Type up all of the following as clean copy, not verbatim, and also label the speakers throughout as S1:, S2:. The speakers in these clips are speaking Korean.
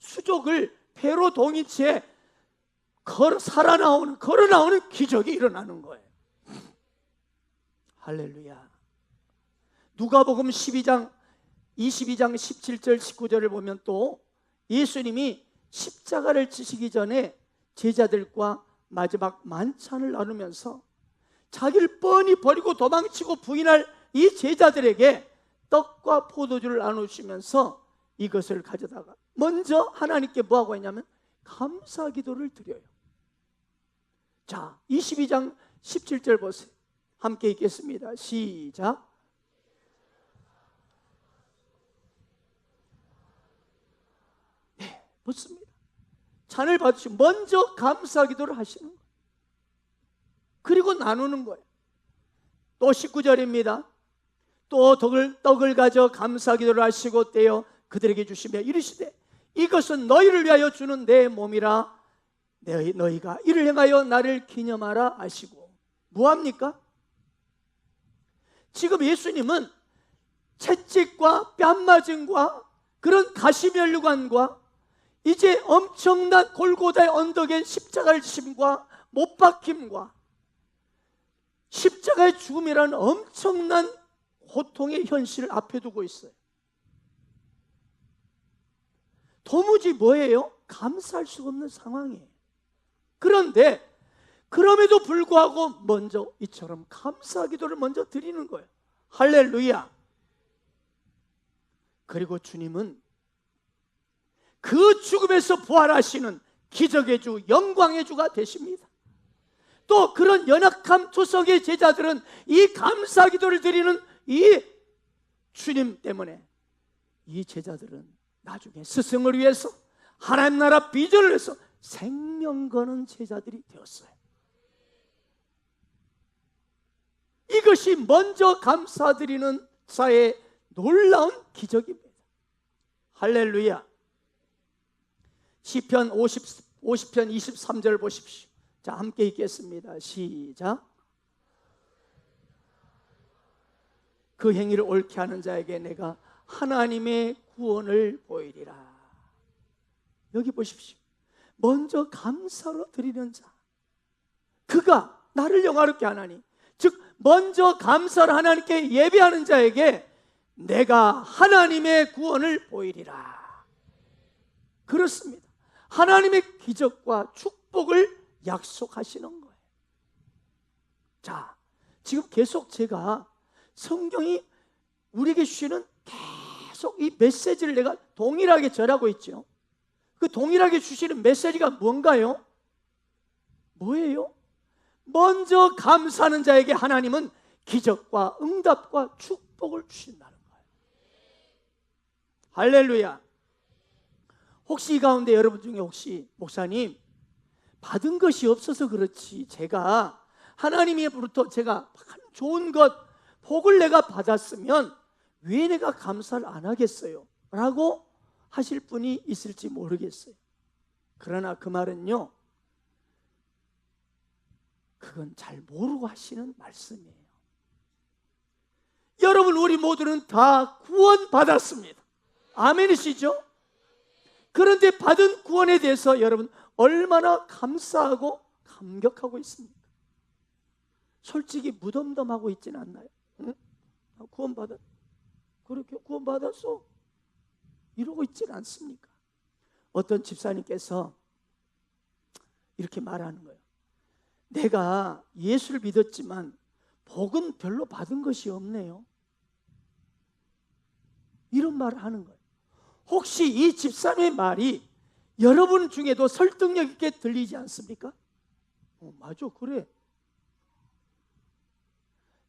S1: 수족을 배로 동인 채 걸어 나오는 기적이 일어나는 거예요. 할렐루야. 누가복음 22장 17절 19절을 보면 또 예수님이 십자가를 지시기 전에 제자들과 마지막 만찬을 나누면서 자기를 뻔히 버리고 도망치고 부인할 이 제자들에게 떡과 포도주를 나누시면서 이것을 가져다가 먼저 하나님께 뭐하고 했냐면 감사 기도를 드려요. 자, 22장 17절 보세요. 함께 읽겠습니다. 시작. 네, 묻습니다. 잔을 받으시고 먼저 감사 기도를 하시는 거예요. 그리고 나누는 거예요. 또 19절입니다. 또 떡을 가져 감사 기도를 하시고 떼어 그들에게 주시며 이르시되 이것은 너희를 위하여 주는 내 몸이라 너희가 이를 행하여 나를 기념하라 하시고. 뭐합니까? 지금 예수님은 채찍과 뺨맞음과 그런 가시면류관과 이제 엄청난 골고다의 언덕에 십자가를 지심과 못 박힘과 십자가의 죽음이라는 엄청난 고통의 현실을 앞에 두고 있어요. 도무지 뭐예요? 감사할 수가 없는 상황이에요. 그런데 그럼에도 불구하고 먼저 이처럼 감사 기도를 먼저 드리는 거예요. 할렐루야. 그리고 주님은 그 죽음에서 부활하시는 기적의 주, 영광의 주가 되십니다. 또 그런 연약함 투성의 제자들은 이 감사 기도를 드리는 이 주님 때문에 이 제자들은 나중에 스승을 위해서 하나님 나라 비전을 위해서 생명 거는 제자들이 되었어요. 이것이 먼저 감사드리는 자의 놀라운 기적입니다. 할렐루야. 시편 50편 23절 보십시오. 자, 함께 읽겠습니다. 시작. 그 행위를 옳게 하는 자에게 내가 하나님의 구원을 보이리라. 여기 보십시오. 먼저 감사로 드리는 자, 그가 나를 영화롭게 하나니, 즉 먼저 감사를 하나님께 예배하는 자에게 내가 하나님의 구원을 보이리라. 그렇습니다. 하나님의 기적과 축복을 약속하시는 거예요. 자, 지금 계속 제가 성경이 우리에게 주시는 계속 이 메시지를 내가 동일하게 전하고 있죠. 그 동일하게 주시는 메시지가 뭔가요? 뭐예요? 먼저 감사하는 자에게 하나님은 기적과 응답과 축복을 주신다는 거예요. 할렐루야. 혹시 이 가운데 여러분 중에 혹시 목사님 받은 것이 없어서 그렇지 제가 하나님으로부터 제가 좋은 것 복을 내가 받았으면 왜 내가 감사를 안 하겠어요? 라고 하실 분이 있을지 모르겠어요. 그러나 그 말은요, 그건 잘 모르고 하시는 말씀이에요. 여러분, 우리 모두는 다 구원받았습니다. 아멘이시죠? 그런데 받은 구원에 대해서 여러분 얼마나 감사하고 감격하고 있습니까? 솔직히 무덤덤하고 있지는 않나요? 응? 그렇게 구원받았어? 이러고 있지는 않습니까? 어떤 집사님께서 이렇게 말하는 거예요. 내가 예수를 믿었지만 복은 별로 받은 것이 없네요. 이런 말을 하는 거예요. 혹시 이 집사님의 말이 여러분 중에도 설득력 있게 들리지 않습니까? 맞아, 그래.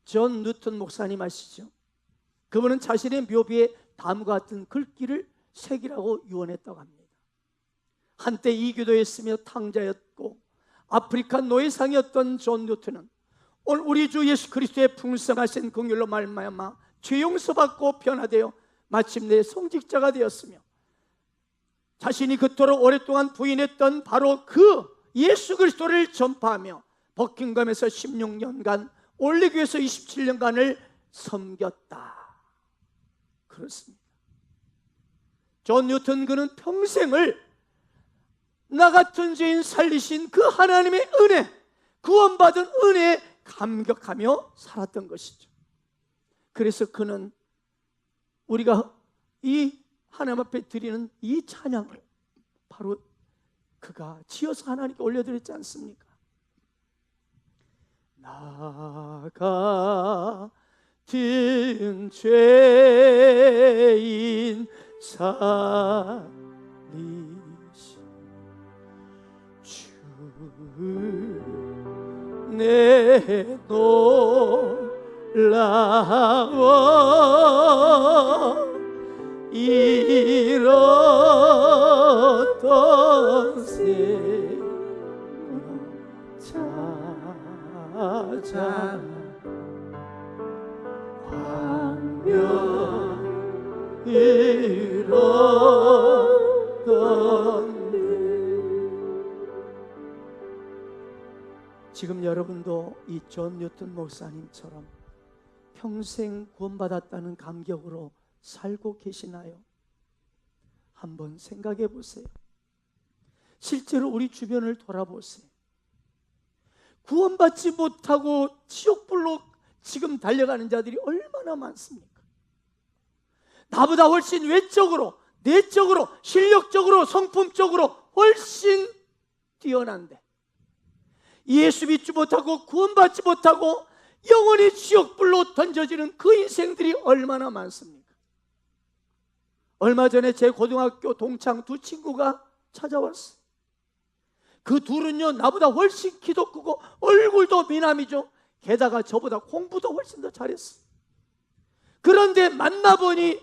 S1: 존 뉴턴 목사님 아시죠? 그분은 자신의 묘비에 다음과 같은 글귀를 새기라고 유언했다고 합니다. 한때 이교도였으며 탕자였고 아프리카 노예상이었던 존 뉴턴은 오늘 우리 주 예수 그리스도의 풍성하신 긍휼로 말미암아 죄 용서받고 변화되어 마침내 성직자가 되었으며 자신이 그토록 오랫동안 부인했던 바로 그 예수 그리스도를 전파하며 버킹엄에서 16년간 올리교에서 27년간을 섬겼다. 그렇습니다. 존 뉴턴 그는 평생을 나 같은 죄인 살리신 그 하나님의 은혜, 구원받은 은혜에 감격하며 살았던 것이죠. 그래서 그는 우리가 이 하나님 앞에 드리는 이 찬양을 바로 그가 지어서 하나님께 올려드렸지 않습니까? 나 같은 죄인 살리신 주 내 놀라워 잃었던 새 찾아 광명 잃었던 지금 여러분도 이 존 뉴턴 목사님처럼 평생 구원받았다는 감격으로 살고 계시나요? 한번 생각해 보세요. 실제로 우리 주변을 돌아보세요. 구원받지 못하고 지옥불로 지금 달려가는 자들이 얼마나 많습니까? 나보다 훨씬 외적으로, 내적으로, 실력적으로, 성품적으로 훨씬 뛰어난데 예수 믿지 못하고 구원받지 못하고 영원히 지옥불로 던져지는 그 인생들이 얼마나 많습니까? 얼마 전에 제 고등학교 동창 두 친구가 찾아왔어요. 그 둘은요 나보다 훨씬 키도 크고 얼굴도 미남이죠. 게다가 저보다 공부도 훨씬 더 잘했어요. 그런데 만나보니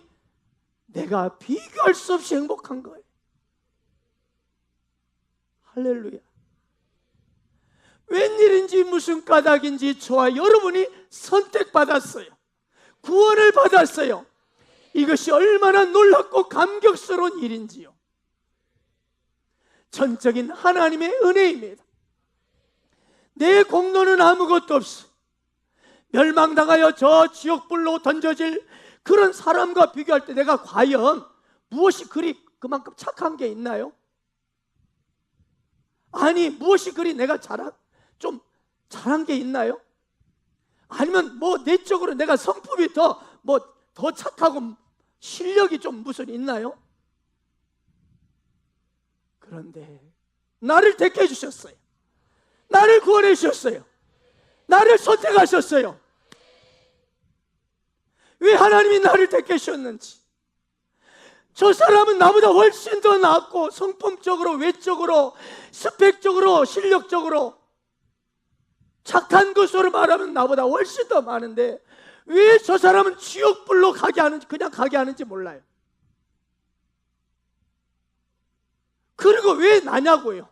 S1: 내가 비교할 수 없이 행복한 거예요. 할렐루야. 웬일인지 무슨 까닭인지 저와 여러분이 선택받았어요. 구원을 받았어요. 이것이 얼마나 놀랍고 감격스러운 일인지요. 전적인 하나님의 은혜입니다. 내 공로는 아무것도 없어. 멸망당하여 저 지옥불로 던져질 그런 사람과 비교할 때 내가 과연 무엇이 그리 그만큼 착한 게 있나요? 아니 무엇이 그리 내가 좀 잘한 게 있나요? 아니면 뭐 내적으로 내가 성품이 더 착하고 실력이 좀 무슨 있나요? 그런데 나를 택해 주셨어요. 나를 구원해 주셨어요. 나를 선택하셨어요. 왜 하나님이 나를 택해 주셨는지. 저 사람은 나보다 훨씬 더 낫고 성품적으로, 외적으로, 스펙적으로, 실력적으로 착한 것으로 말하면 나보다 훨씬 더 많은데 왜 저 사람은 지옥불로 그냥 가게 하는지 몰라요. 그리고 왜 나냐고요.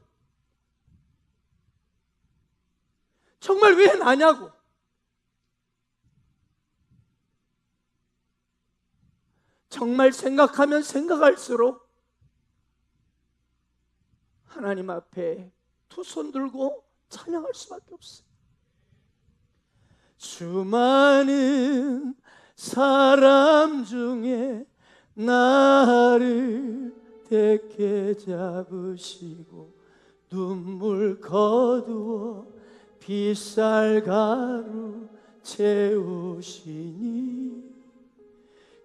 S1: 정말 왜 나냐고. 정말 생각하면 생각할수록 하나님 앞에 두 손 들고 찬양할 수밖에 없어요. 수많은 사람 중에 나를 택해 잡으시고 눈물 거두어 빗살가루 채우시니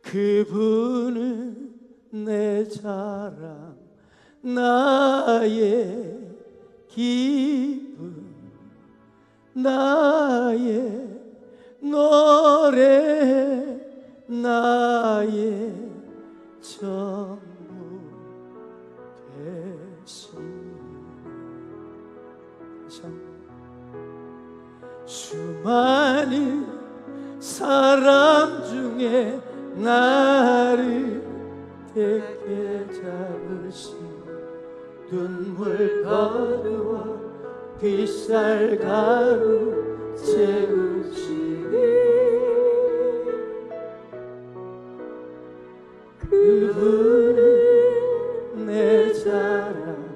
S1: 그분은 내 자랑 나의 기쁨 나의 노래 나의 전부 되시니 수많은 사람 중에 나를 택해 잡으시고 눈물 거두어 빗살가루 채우시니 그분은 내 자랑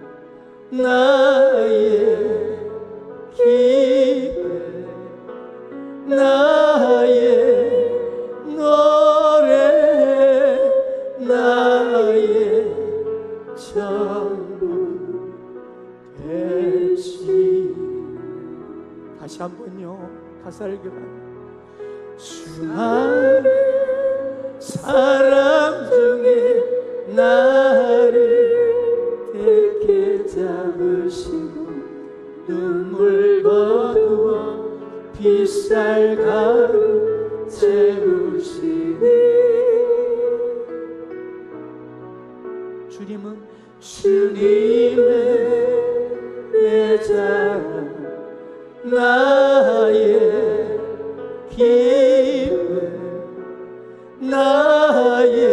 S1: 나의 기쁨 나의 노래 나의 전부 다시 한번요, 가사를 기억합니다. 수많은 사람 중에 나를 택해 잡으시고 눈물 거두어 빛살 가루 채우시니 주님의 내 자랑 나의 기쁨 나의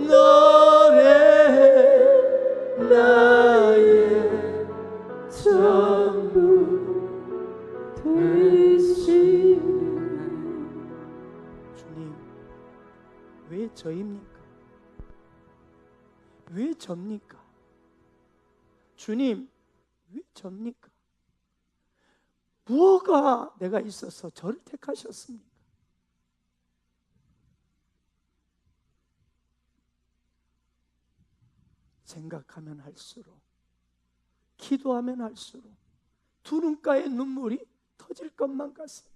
S1: 노래 나의 전부 되시네. 주님, 왜 저입니까? 왜 접니까? 주님, 왜 접니까? 무엇가 내가 있어서 저를 택하셨습니까? 생각하면 할수록, 기도하면 할수록 두 눈가에 눈물이 터질 것만 같습니다.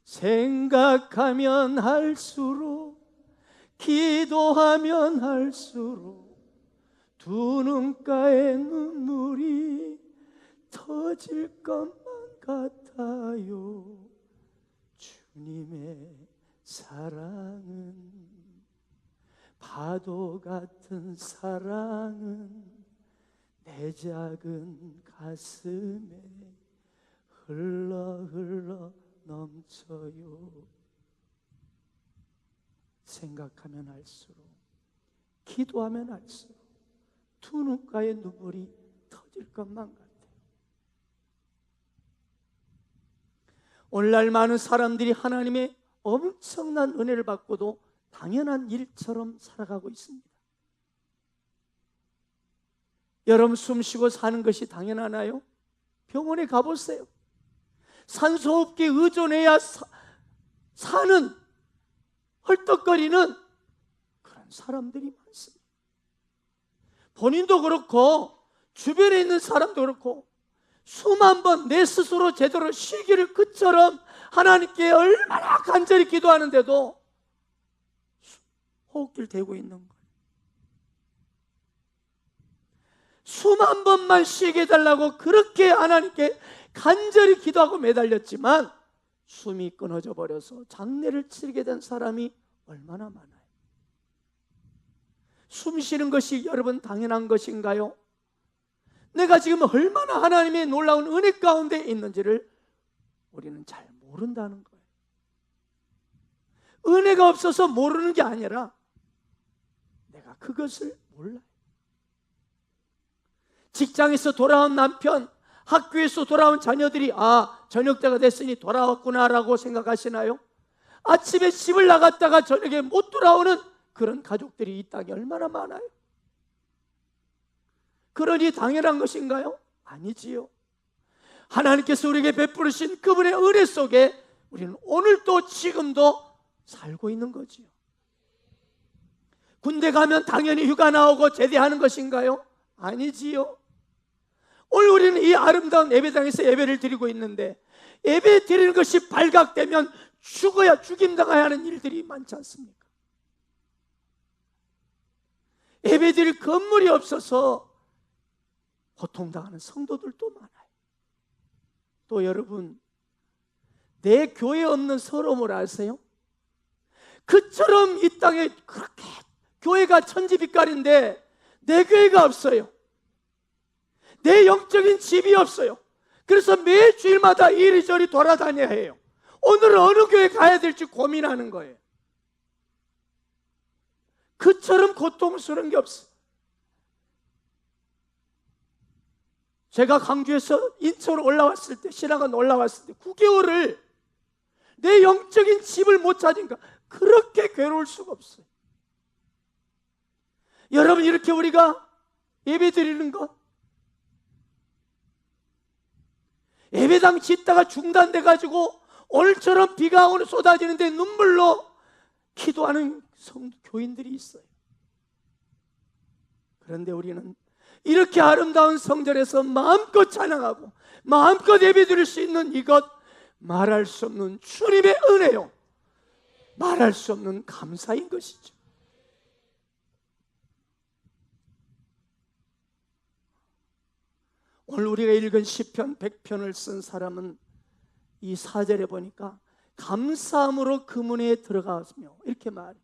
S1: 생각하면 할수록, 기도하면 할수록 두 눈가에 눈물이 터질 것만 같아요. 주님의 사랑은, 파도 같은 사랑은 내 작은 가슴에 흘러 넘쳐요. 생각하면 할수록, 기도하면 할수록 두 눈가에 눈물이 터질 것만 같아요. 오늘날 많은 사람들이 하나님의 엄청난 은혜를 받고도 당연한 일처럼 살아가고 있습니다. 여러분, 숨쉬고 사는 것이 당연하나요? 병원에 가보세요. 산소호흡기에 의존해야 사는, 헐떡거리는 그런 사람들이 많습니다. 본인도 그렇고 주변에 있는 사람도 그렇고 수만 번 내 스스로 제대로 쉬기를 그처럼 하나님께 얼마나 간절히 기도하는데도 호흡기를 대고 있는 거예요. 수만 번만 쉬게 해달라고 그렇게 하나님께 간절히 기도하고 매달렸지만 숨이 끊어져 버려서 장례를 치르게 된 사람이 얼마나 많아요. 숨 쉬는 것이 여러분 당연한 것인가요? 내가 지금 얼마나 하나님의 놀라운 은혜 가운데 있는지를 우리는 잘 모른다는 거예요. 은혜가 없어서 모르는 게 아니라 내가 그것을 몰라요. 직장에서 돌아온 남편, 학교에서 돌아온 자녀들이 저녁 때가 됐으니 돌아왔구나라고 생각하시나요? 아침에 집을 나갔다가 저녁에 못 돌아오는 그런 가족들이 이 땅에 얼마나 많아요. 그러니 당연한 것인가요? 아니지요. 하나님께서 우리에게 베푸신 그분의 은혜 속에 우리는 오늘도 지금도 살고 있는 거지요. 군대 가면 당연히 휴가 나오고 제대하는 것인가요? 아니지요. 오늘 우리는 이 아름다운 예배당에서 예배를 드리고 있는데 예배 드리는 것이 발각되면 죽어야 죽임당해야 하는 일들이 많지 않습니까? 예배 드릴 건물이 없어서 고통당하는 성도들도 많아요. 또 여러분, 내 교회 없는 서러움을 아세요? 그처럼 이 땅에 그렇게 교회가 천지빛깔인데 내 교회가 없어요. 내 영적인 집이 없어요. 그래서 매 주일마다 이리저리 돌아다녀야 해요. 오늘은 어느 교회 가야 될지 고민하는 거예요. 그처럼 고통스러운 게 없어요. 제가 광주에서 인천으로 올라왔을 때, 신학원 올라왔을 때 9개월을 내 영적인 집을 못 찾으니까 그렇게 괴로울 수가 없어요. 여러분, 이렇게 우리가 예배 드리는 것, 예배당 짓다가 중단돼가지고 오늘처럼 비가 오늘 쏟아지는데 눈물로 기도하는 교인들이 있어요. 그런데 우리는 이렇게 아름다운 성전에서 마음껏 찬양하고 마음껏 예배드릴 수 있는 이것, 말할 수 없는 주님의 은혜요, 말할 수 없는 감사인 것이죠. 오늘 우리가 읽은 시편 100편을 쓴 사람은 이 4절에 보니까 감사함으로 그 문에 들어가며 이렇게 말해요.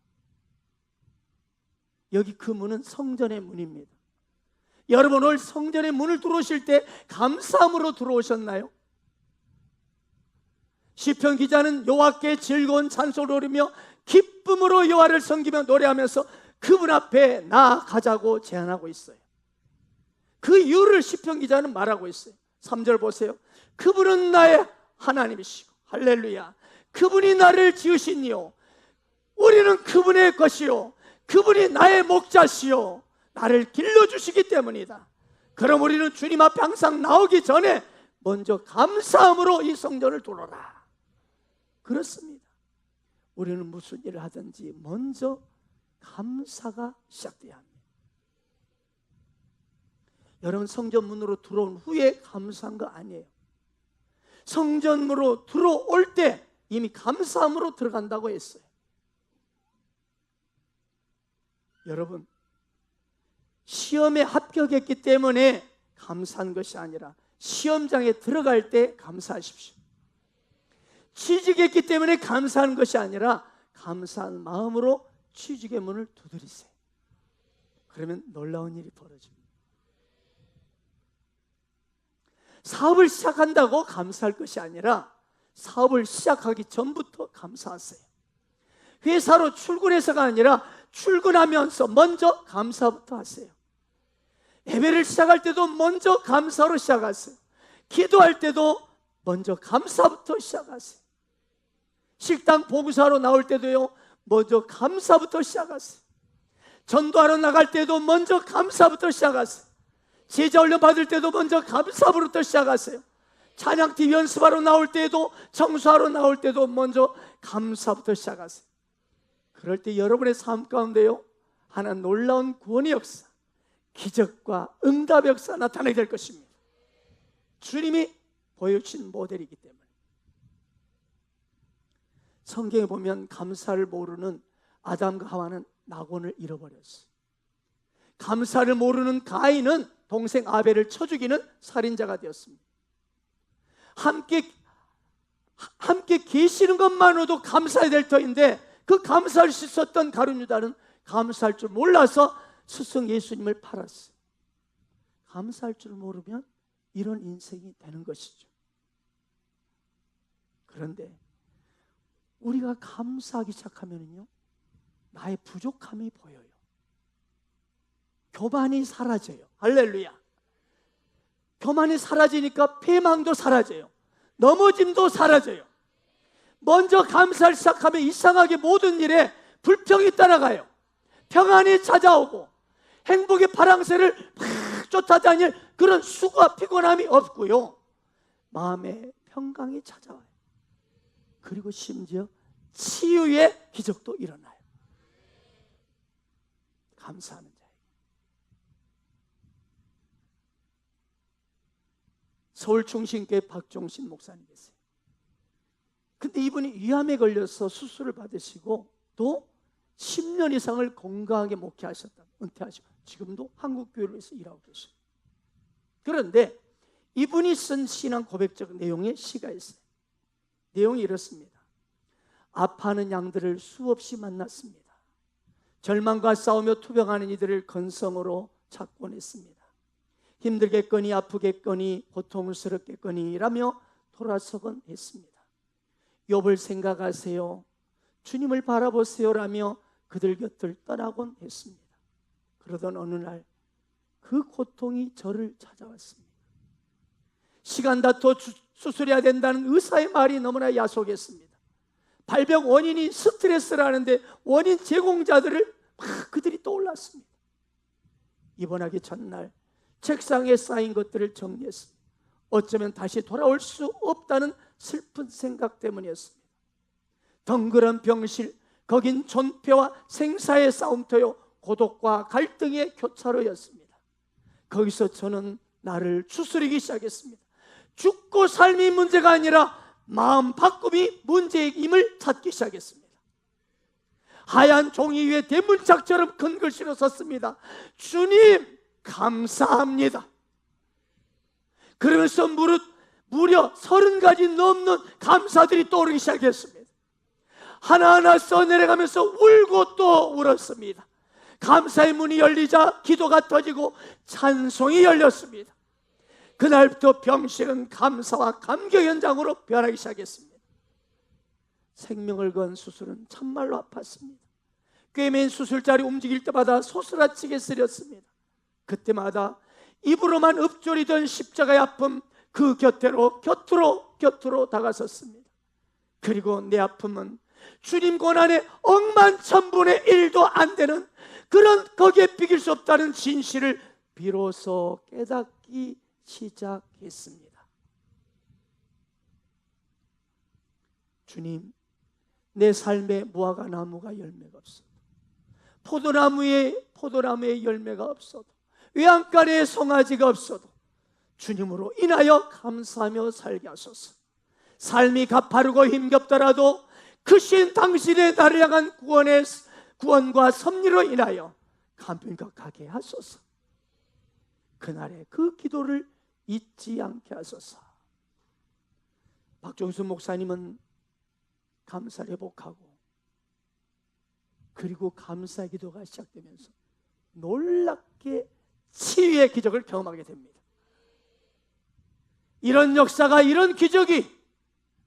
S1: 여기 그 문은 성전의 문입니다. 여러분, 오늘 성전의 문을 들어오실 때 감사함으로 들어오셨나요? 시편 기자는 여호와께 즐거운 찬송을 부르며 기쁨으로 여호와를 섬기며 노래하면서 그분 앞에 나아가자고 제안하고 있어요. 그 이유를 시편 기자는 말하고 있어요. 3절 보세요. 그분은 나의 하나님이시고, 할렐루야, 그분이 나를 지으시니요, 우리는 그분의 것이요, 그분이 나의 목자시요, 나를 길러주시기 때문이다. 그럼 우리는 주님 앞에 항상 나오기 전에 먼저 감사함으로 이 성전을 돌아라. 그렇습니다. 우리는 무슨 일을 하든지 먼저 감사가 시작돼야 합니다. 여러분, 성전 문으로 들어온 후에 감사한 거 아니에요. 성전으로 들어올 때 이미 감사함으로 들어간다고 했어요. 여러분, 시험에 합격했기 때문에 감사한 것이 아니라 시험장에 들어갈 때 감사하십시오. 취직했기 때문에 감사하는 것이 아니라 감사한 마음으로 취직의 문을 두드리세요. 그러면 놀라운 일이 벌어집니다. 사업을 시작한다고 감사할 것이 아니라 사업을 시작하기 전부터 감사하세요. 회사로 출근해서가 아니라 출근하면서 먼저 감사부터 하세요. 예배를 시작할 때도 먼저 감사로 시작하세요. 기도할 때도 먼저 감사부터 시작하세요. 식당 보구사로 나올 때도요, 먼저 감사부터 시작하세요. 전도하러 나갈 때도 먼저 감사부터 시작하세요. 제자 훈련 받을 때도 먼저 감사부터 시작하세요. 찬양팀 연습하러 나올 때도, 청소하러 나올 때도 먼저 감사부터 시작하세요. 그럴 때 여러분의 삶 가운데요, 하나 놀라운 구원의 역사, 기적과 응답의 역사 나타나게 될 것입니다. 주님이 보여주신 모델이기 때문에. 성경에 보면 감사를 모르는 아담과 하와는 낙원을 잃어버렸어요. 감사를 모르는 가인은 동생 아벨을 쳐 죽이는 살인자가 되었습니다. 함께 계시는 것만으로도 감사해야 될 터인데, 그 감사할 수 있었던 가룟 유다는 감사할 줄 몰라서 스승 예수님을 팔았어요. 감사할 줄 모르면 이런 인생이 되는 것이죠. 그런데 우리가 감사하기 시작하면요, 나의 부족함이 보여요. 교만이 사라져요. 할렐루야. 교만이 사라지니까 패망도 사라져요. 넘어짐도 사라져요. 먼저 감사를 시작하면 이상하게 모든 일에 불평이 따라가요. 평안이 찾아오고 행복의 파랑새를 막 쫓아다닐 그런 수고와 피곤함이 없고요, 마음에 평강이 찾아와요. 그리고 심지어 치유의 기적도 일어나요. 감사하는 자에게. 서울중심교회 박종신 목사님 계세요. 근데 이분이 위암에 걸려서 수술을 받으시고 또 10년 이상을 건강하게 목회하셨다. 은퇴하시고 지금도 한국교회를 위해서 일하고 계셔요. 그런데 이분이 쓴 신앙 고백적 내용의 시가 있어요. 내용이 이렇습니다. 아파하는 양들을 수없이 만났습니다. 절망과 싸우며 투병하는 이들을 건성으로 찾곤 했습니다. 힘들겠거니 아프겠거니 고통스럽겠거니 라며 돌아서곤 했습니다. 욥을 생각하세요, 주님을 바라보세요 라며 그들 곁을 떠나곤 했습니다. 그러던 어느 날 그 고통이 저를 찾아왔습니다. 시간 다퉈 수술해야 된다는 의사의 말이 너무나 야속했습니다. 발병 원인이 스트레스라는데 원인 제공자들을 막 그들이 떠올랐습니다. 입원하기 전날 책상에 쌓인 것들을 정리했습니다. 어쩌면 다시 돌아올 수 없다는 슬픈 생각 때문이었습니다. 덩그런 병실, 거긴 존폐와 생사의 싸움터요, 고독과 갈등의 교차로였습니다. 거기서 저는 나를 추스리기 시작했습니다. 죽고 삶이 문제가 아니라 마음 바꿈이 문제임을 찾기 시작했습니다. 하얀 종이 위에 대문짝처럼 큰 글씨로 썼습니다. 주님 감사합니다. 그러면서 무려 30가지 넘는 감사들이 떠오르기 시작했습니다. 하나하나 써내려가면서 울고 또 울었습니다. 감사의 문이 열리자 기도가 터지고 찬송이 열렸습니다. 그날부터 병실은 감사와 감격 현장으로 변하기 시작했습니다. 생명을 건 수술은 참말로 아팠습니다. 꿰맨 수술자리 움직일 때마다 소스라치게 쓰렸습니다. 그때마다 입으로만 읊조리던 십자가의 아픔, 그 곁으로 다가섰습니다. 그리고 내 아픔은 주님 고난의 억만천분의 1도 안 되는 그런 거기에 비길 수 없다는 진실을 비로소 깨닫기 시작했습니다. 주님, 내 삶에 무화과 나무가 열매가 없어도, 포도나무에 열매가 없어도, 외양간에 송아지가 없어도 주님으로 인하여 감사하며 살게 하소서. 삶이 가파르고 힘겹더라도 크신 당신의 나를 향한 구원과 섭리로 인하여 감격하게 하소서. 그날의 그 기도를 잊지 않게 하소서. 박종수 목사님은 감사를 회복하고, 그리고 감사 기도가 시작되면서 놀랍게 치유의 기적을 경험하게 됩니다. 이런 역사가, 이런 기적이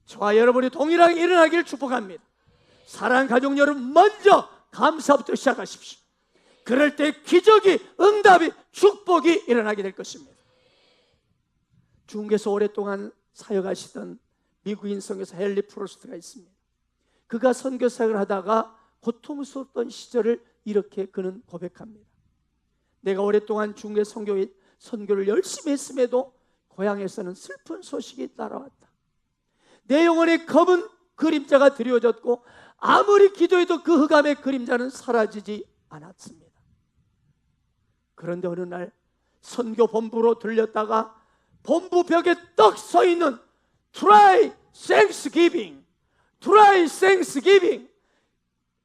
S1: 저와 여러분이 동일하게 일어나기를 축복합니다. 사랑하는 가족 여러분, 먼저 감사부터 시작하십시오. 그럴 때 기적이, 응답이, 축복이 일어나게 될 것입니다. 중국에서 오랫동안 사역하시던 미국인 선교사 헨리 프로스트가 있습니다. 그가 선교사역을 하다가 고통스러웠던 시절을 이렇게 그는 고백합니다. 내가 오랫동안 중국의 선교를 열심히 했음에도 고향에서는 슬픈 소식이 따라왔다. 내 영혼의 검은 그림자가 드리워졌고 아무리 기도해도 그 흑암의 그림자는 사라지지 않았습니다. 그런데 어느 날 선교 본부로 들렸다가 본부 벽에 떡 서 있는 Try Thanksgiving, Try Thanksgiving,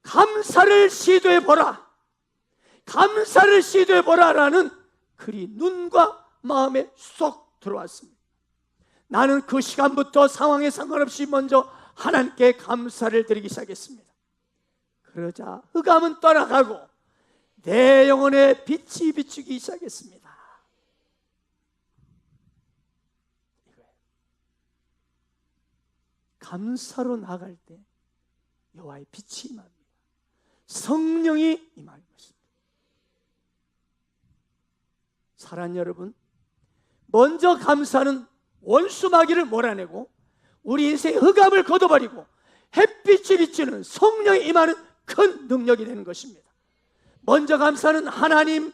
S1: 감사를 시도해보라, 감사를 시도해보라라는 글이 눈과 마음에 쏙 들어왔습니다. 나는 그 시간부터 상황에 상관없이 먼저 하나님께 감사를 드리기 시작했습니다. 그러자 흑암은 떠나가고 내 영혼에 빛이 비추기 시작했습니다. 감사로 나갈 때 여호와의 빛이 임합니다. 성령이 임하는 것입니다. 사랑하는 여러분, 먼저 감사는 원수마귀를 몰아내고 우리 인생의 흑암을 걷어버리고 햇빛이 비추는 성령이 임하는 큰 능력이 되는 것입니다. 먼저 감사는 하나님을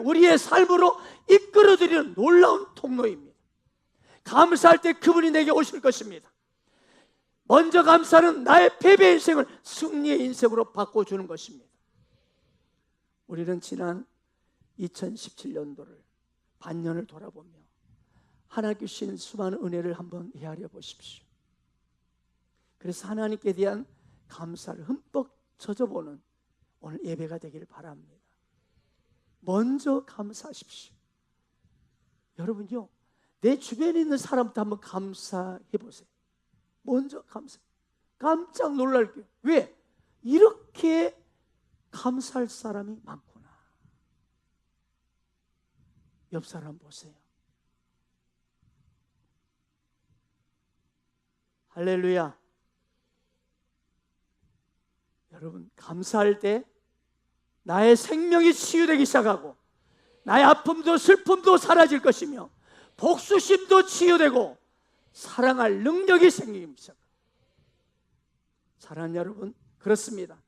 S1: 우리의 삶으로 이끌어드리는 놀라운 통로입니다. 감사할 때 그분이 내게 오실 것입니다. 먼저 감사는 나의 패배 인생을 승리의 인생으로 바꿔주는 것입니다. 우리는 지난 2017년도를 반년을 돌아보며 하나님께 주신 수많은 은혜를 한번 헤아려 보십시오. 그래서 하나님께 대한 감사를 흠뻑 젖어보는 오늘 예배가 되기를 바랍니다. 먼저 감사하십시오. 여러분요, 내 주변에 있는 사람부터 한번 감사해 보세요. 먼저 감사. 깜짝 놀랄게요. 왜? 이렇게 감사할 사람이 많구나. 옆 사람 보세요. 할렐루야. 여러분, 감사할 때 나의 생명이 치유되기 시작하고 나의 아픔도 슬픔도 사라질 것이며 복수심도 치유되고 사랑할 능력이 생기기 시작합니다. 사랑하는 여러분, 그렇습니다.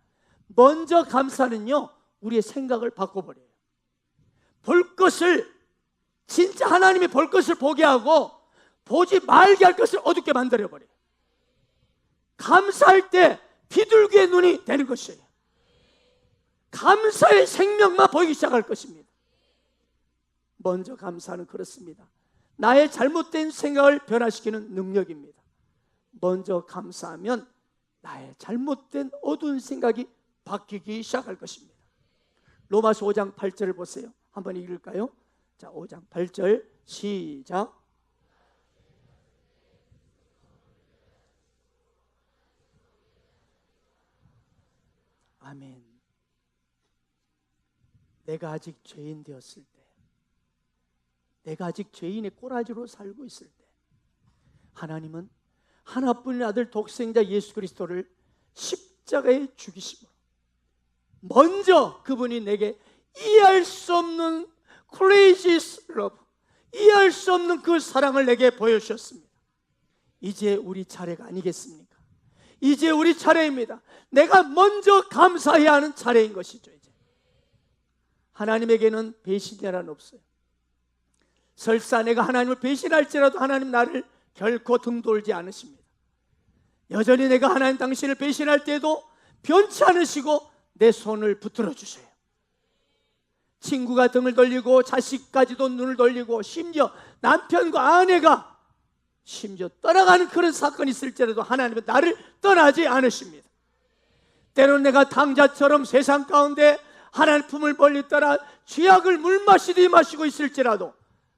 S1: 먼저 감사는요, 우리의 생각을 바꿔버려요. 볼 것을, 진짜 하나님이 볼 것을 보게 하고 보지 말게 할 것을 어둡게 만들어버려요. 감사할 때 비둘기의 눈이 되는 것이에요. 감사의 생명만 보이기 시작할 것입니다. 먼저 감사는 그렇습니다. 나의 잘못된 생각을 변화시키는 능력입니다. 먼저 감사하면 나의 잘못된 어두운 생각이 바뀌기 시작할 것입니다. 로마서 5장 8절을 보세요. 한번 읽을까요? 자, 5장 8절 시작. 아멘. 내가 아직 죄인 되었을 때, 내가 아직 죄인의 꼬라지로 살고 있을 때, 하나님은 하나뿐인 아들 독생자 예수 그리스도를 십자가에 죽이심으로 먼저 그분이 내게 이해할 수 없는 crazy love, 이해할 수 없는 그 사랑을 내게 보여주셨습니다. 이제 우리 차례가 아니겠습니까? 이제 우리 차례입니다. 내가 먼저 감사해야 하는 차례인 것이죠. 이제 하나님에게는 배신자란 없어요. 설사 내가 하나님을 배신할지라도 하나님 나를 결코 등돌지 않으십니다. 여전히 내가 하나님 당신을 배신할 때도 변치 않으시고 내 손을 붙들어 주세요. 친구가 등을 돌리고 자식까지도 눈을 돌리고 심지어 남편과 아내가 심지어 떠나가는 그런 사건이 있을지라도 하나님은 나를 떠나지 않으십니다. 때로는 내가 당자처럼 세상 가운데 하나님 품을 멀리 떠나 죄악을 물마시듯이 마시고 있을지라도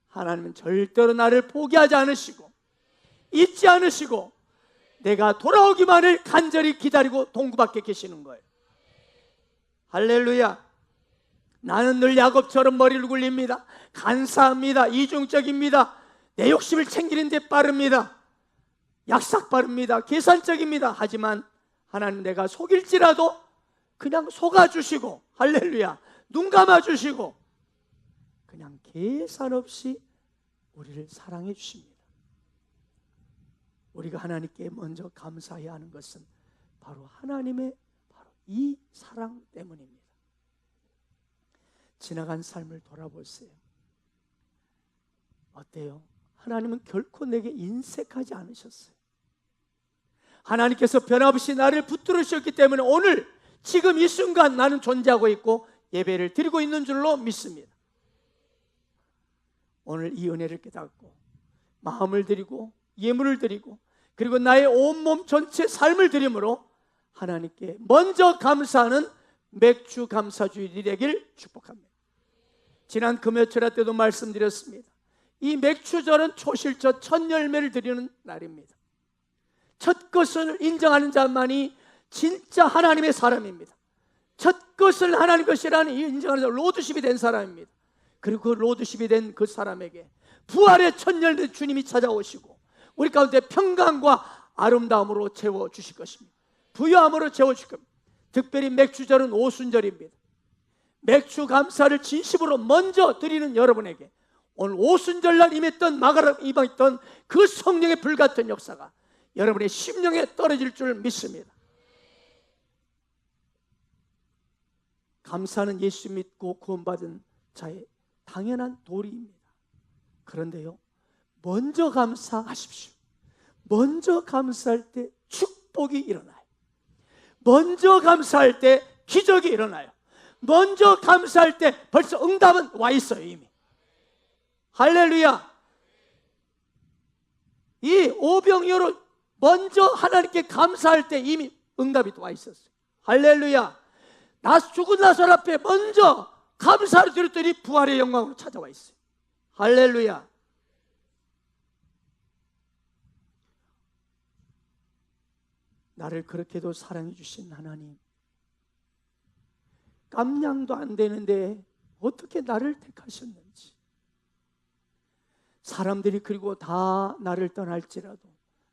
S1: 하나님은 절대로 나를 포기하지 않으시고 잊지 않으시고 내가 돌아오기만을 간절히 기다리고 동구밖에 계시는 거예요. 할렐루야. 나는 늘 야곱처럼 머리를 굴립니다. 간사합니다. 이중적입니다. 내 욕심을 챙기는 데 빠릅니다. 약삭 빠릅니다. 계산적입니다. 하지만 하나님 내가 속일지라도 그냥 속아주시고, 할렐루야, 눈 감아주시고 그냥 계산 없이 우리를 사랑해 주십니다. 우리가 하나님께 먼저 감사해야 하는 것은 바로 하나님의 바로 이 사랑 때문입니다. 지나간 삶을 돌아보세요. 어때요? 하나님은 결코 내게 인색하지 않으셨어요. 하나님께서 변함없이 나를 붙들으셨기 때문에 오늘 지금 이 순간 나는 존재하고 있고 예배를 드리고 있는 줄로 믿습니다. 오늘 이 은혜를 깨닫고 마음을 드리고 예물을 드리고 그리고 나의 온몸 전체 삶을 드림으로 하나님께 먼저 감사하는 맥주 감사주일이 되길 축복합니다. 지난 금요철 때도 말씀드렸습니다. 이 맥주절은 초실저 첫 열매를 드리는 날입니다. 첫 것을 인정하는 자만이 진짜 하나님의 사람입니다. 첫 것을 하나님 것이라는 인정하는 자, 로드십이 된 사람입니다. 그리고 그 로드십이 된 그 사람에게 부활의 첫 열매 주님이 찾아오시고 우리 가운데 평강과 아름다움으로 채워주실 것입니다. 부유함으로 채워주실 겁니다. 특별히 맥주절은 오순절입니다. 맥주 감사를 진심으로 먼저 드리는 여러분에게 오늘 오순절날 임했던 마가라 임했던 그 성령의 불같은 역사가 여러분의 심령에 떨어질 줄 믿습니다. 감사는 예수 믿고 구원받은 자의 당연한 도리입니다. 그런데요, 먼저 감사하십시오. 먼저 감사할 때 축복이 일어나요. 먼저 감사할 때 기적이 일어나요. 먼저 감사할 때 벌써 응답은 와 있어요. 이미. 할렐루야. 이 오병이어로 먼저 하나님께 감사할 때 이미 응답이 와 있었어요. 할렐루야. 나 죽은 나설 앞에 먼저 감사를 드렸더니 부활의 영광으로 찾아와 있어요. 할렐루야. 나를 그렇게도 사랑해 주신 하나님, 깜냥도 안 되는데 어떻게 나를 택하셨는지, 사람들이 그리고 다 나를 떠날지라도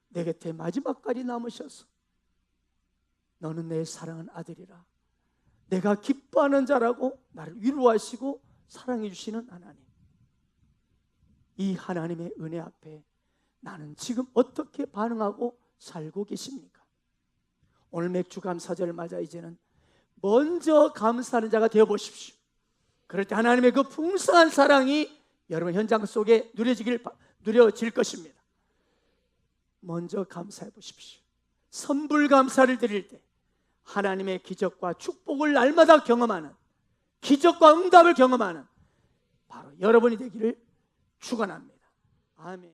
S1: 내 곁에 마지막까지 남으셔서 너는 내 사랑하는 아들이라, 내가 기뻐하는 자라고 나를 위로하시고 사랑해 주시는 하나님, 이 하나님의 은혜 앞에 나는 지금 어떻게 반응하고 살고 계십니까? 오늘 맥주 감사절을 맞아 이제는 먼저 감사하는 자가 되어보십시오. 그럴 때 하나님의 그 풍성한 사랑이 여러분 현장 속에 누려질 것입니다. 먼저 감사해 보십시오. 선불 감사를 드릴 때 하나님의 기적과 축복을 날마다 경험하는, 기적과 응답을 경험하는 바로 여러분이 되기를 축원합니다. 아멘.